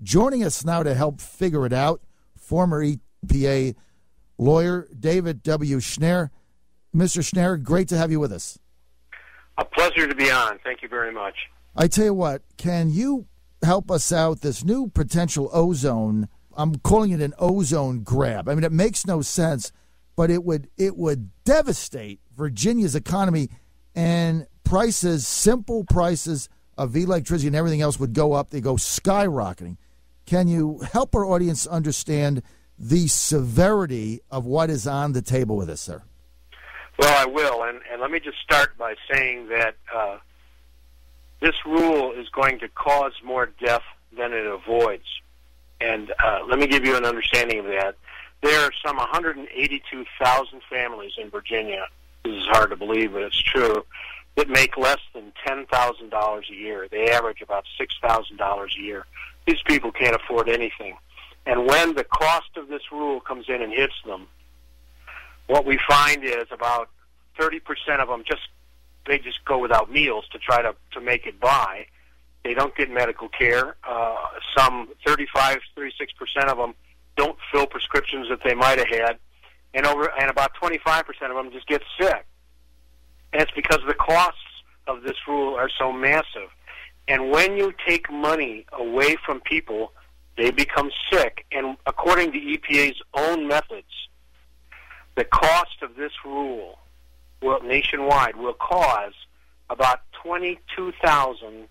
Joining us now to help figure it out, former EPA lawyer David W. Schnare. Mr. Schnare, great to have you with us. A pleasure to be on. Thank you very much. I tell you what, can you help us out? This new potential ozone, I'm calling it an ozone grab. I mean, it makes no sense, but it would devastate Virginia's economy, and prices, simple prices of electricity and everything else would go up. They go skyrocketing. Can you help our audience understand the severity of what is on the table with this, sir? Well, I will, and let me just start by saying that this rule is going to cause more death than it avoids. And let me give you an understanding of that. There are some 182,000 families in Virginia, this is hard to believe, but it's true, that make less than $10,000 a year. They average about $6,000 a year. These people can't afford anything. And when the cost of this rule comes in and hits them, what we find is about 30% of them they just go without meals to try to make it by. They don't get medical care. Some 35, 36% of them don't fill prescriptions that they might have had, and about 25% of them just get sick. And it's because the costs of this rule are so massive. And when you take money away from people, they become sick. And according to EPA's own methods, the cost of this rule nationwide will cause about 22,000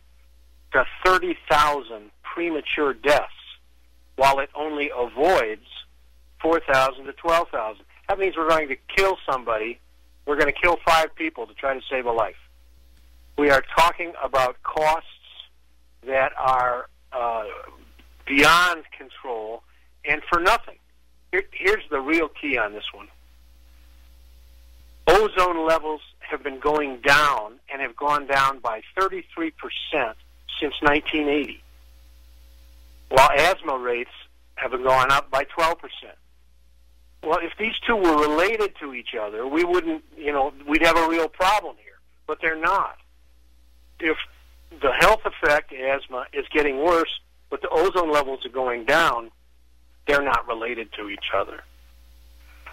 to 30,000 premature deaths, while it only avoids 4,000 to 12,000. That means we're going to kill somebody. We're going to kill 5 people to try to save a life. We are talking about costs that are beyond control and for nothing. Here's the real key on this one. Ozone levels have been going down and have gone down by 33% since 1980, while asthma rates have been going up by 12%. Well, if these two were related to each other, we wouldn't, we'd have a real problem here. But they're not. If the health effect, asthma, is getting worse, but the ozone levels are going down, they're not related to each other.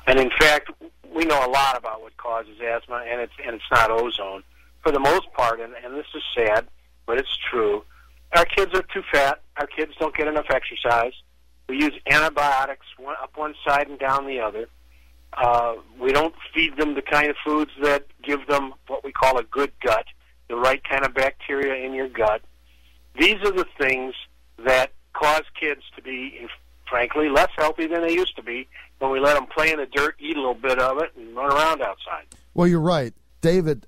And in fact, we know a lot about what causes asthma, and it's not ozone. For the most part, and this is sad, but it's true, our kids are too fat. Our kids don't get enough exercise. We use antibiotics up one side and down the other. We don't feed them the kind of foods that give them what we call a good gut, the right kind of bacteria in your gut. These are the things that cause kids to be, frankly, less healthy than they used to be when we let them play in the dirt, eat a little bit of it, and run around outside. Well, you're right. David,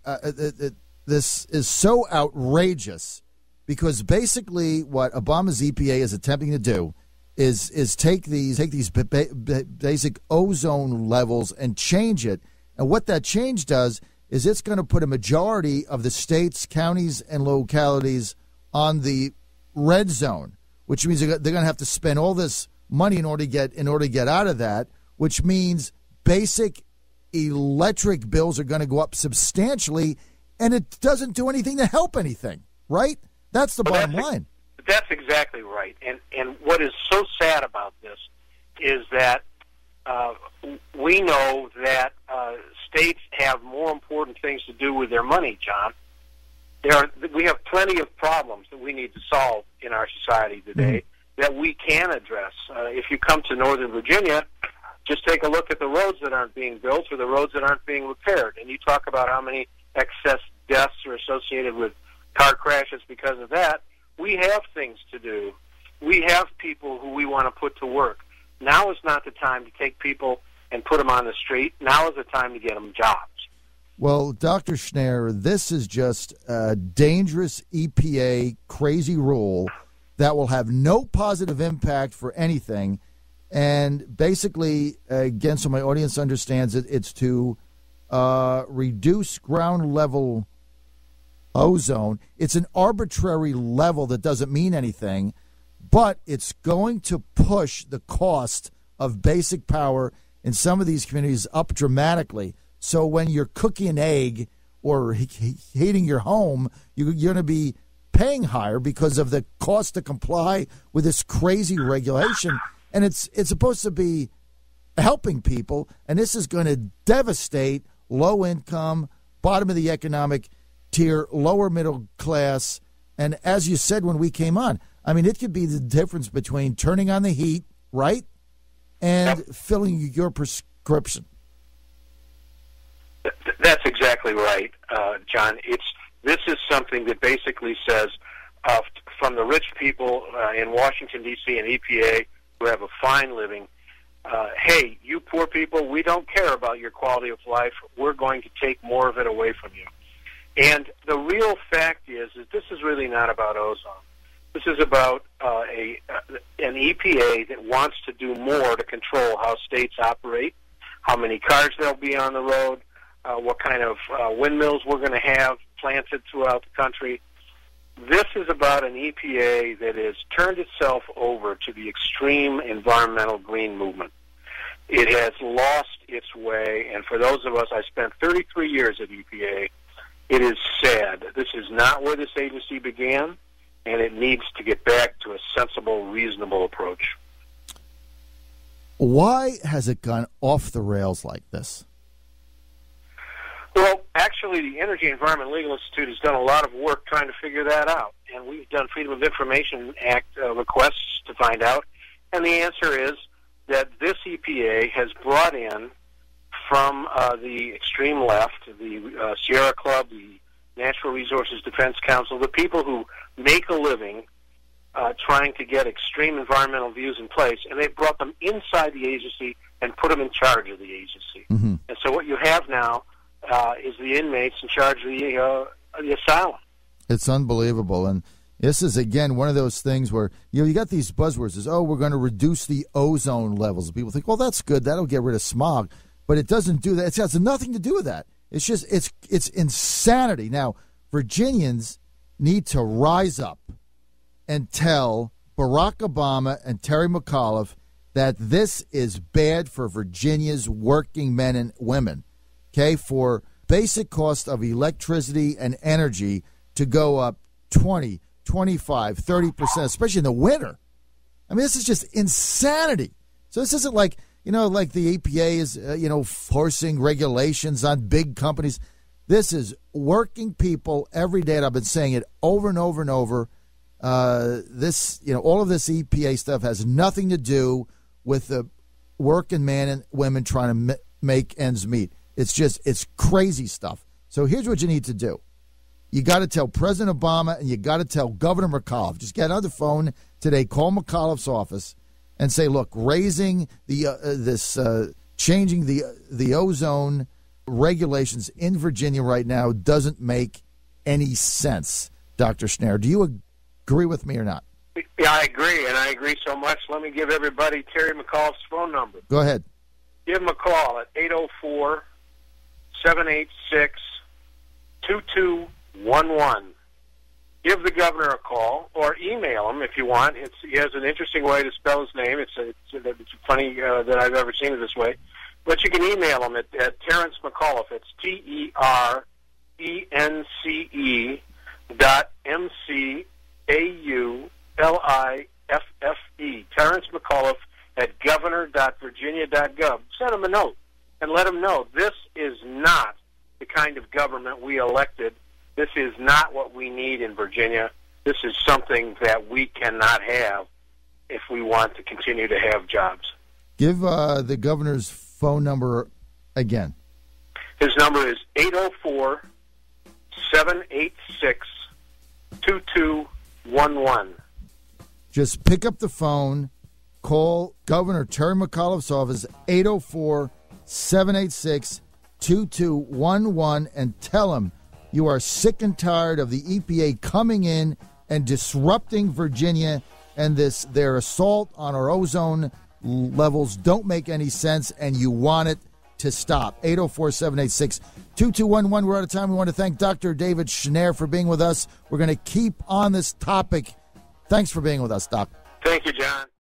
this is so outrageous because basically what Obama's EPA is attempting to do is take these basic ozone levels and change it. And what that change does is it's going to put a majority of the states, counties, and localities on the red zone, which means they're going to have to spend all this money in order to get out of that, which means basic electric bills are going to go up substantially, and it doesn't do anything to help anything, right? That's the bottom line. That's exactly right. And what is so sad about this is that we know that states have more important things to do with their money, John. We have plenty of problems that we need to solve in our society today that we can address. If you come to Northern Virginia, just take a look at the roads that aren't being built or the roads that aren't being repaired, and you talk about how many excess deaths are associated with car crashes because of that. We have things to do. We have people who we want to put to work. Now is not the time to take people and put them on the street. Now is the time to get them jobs. Well, Dr. Schnare, this is just a dangerous EPA crazy rule that will have no positive impact for anything. And basically, again, so my audience understands it, it's to reduce ground level ozone. It's an arbitrary level that doesn't mean anything, but it's going to push the cost of basic power in some of these communities up dramatically. So when you're cooking an egg or heating your home, you're going to be paying higher because of the cost to comply with this crazy regulation. And it's supposed to be helping people, and this is going to devastate low income, bottom of the economic tier, lower middle class. And as you said when we came on, I mean, it could be the difference between turning on the heat, right, and filling your prescription. That's exactly right, John. This is something that basically says from the rich people in Washington, D.C. and EPA who have a fine living, hey, you poor people, we don't care about your quality of life. We're going to take more of it away from you. And the real fact is this is really not about ozone. This is about an EPA that wants to do more to control how states operate, how many cars there'll be on the road, what kind of windmills we're going to have planted throughout the country. This is about an EPA that has turned itself over to the extreme environmental green movement. It has lost its way, and for those of us, I spent 33 years at EPA, it is sad. This is not where this agency began, and it needs to get back to a sensible, reasonable approach. Why has it gone off the rails like this? Well, actually, the Energy and Environment Legal Institute has done a lot of work trying to figure that out, and we've done Freedom of Information Act requests to find out, and the answer is that this EPA has brought in from the extreme left, the Sierra Club, the Natural Resources Defense Council, the people who make a living trying to get extreme environmental views in place, and they've brought them inside the agency and put them in charge of the agency. Mm-hmm. And so what you have now is the inmates in charge of the asylum. It's unbelievable. And this is, again, one of those things where, you got these buzzwords. Is, we're going to reduce the ozone levels. People think, well, that's good. That'll get rid of smog. But it doesn't do that. It has nothing to do with that. It's just, it's insanity. Now, Virginians need to rise up and tell Barack Obama and Terry McAuliffe that this is bad for Virginia's working men and women. Okay, for basic cost of electricity and energy to go up 20, 25, 30%, especially in the winter. I mean, this is just insanity. So this isn't like, like the EPA is, forcing regulations on big companies. This is working people every day, and I've been saying it over and over and over. This, all of this EPA stuff has nothing to do with the working man and women trying to make ends meet. It's crazy stuff. So here's what you need to do. You got to tell President Obama and you got to tell Governor McAuliffe. Just get on the phone today, call McAuliffe's office, and say, look, raising the changing the ozone regulations in Virginia right now doesn't make any sense. Dr. Schnare, do you agree with me or not? Yeah, I agree, and I agree so much. Let me give everybody Terry McAuliffe's phone number. Go ahead. Give him a call at 804-786-2211. Give the governor a call or email him if you want. He has an interesting way to spell his name. It's funny that I've ever seen it this way. But you can email him at Terrence McAuliffe. It's TERENCE.McAuliffe. Terrence McAuliffe at governor.virginia.gov. Send him a note and let him know this is not the kind of government we elected. This is not what we need in Virginia. This is something that we cannot have if we want to continue to have jobs. Give the governor's phone number again. His number is 804-786-2211. Just pick up the phone, call Governor Terry McAuliffe's office, 804-786-2211, and tell him you are sick and tired of the EPA coming in and disrupting Virginia, and their assault on our ozone levels don't make any sense, and you want it to stop. 804-786-2211. We're out of time. We want to thank Dr. David Schnare for being with us. We're going to keep on this topic. Thanks for being with us, Doc. Thank you, John.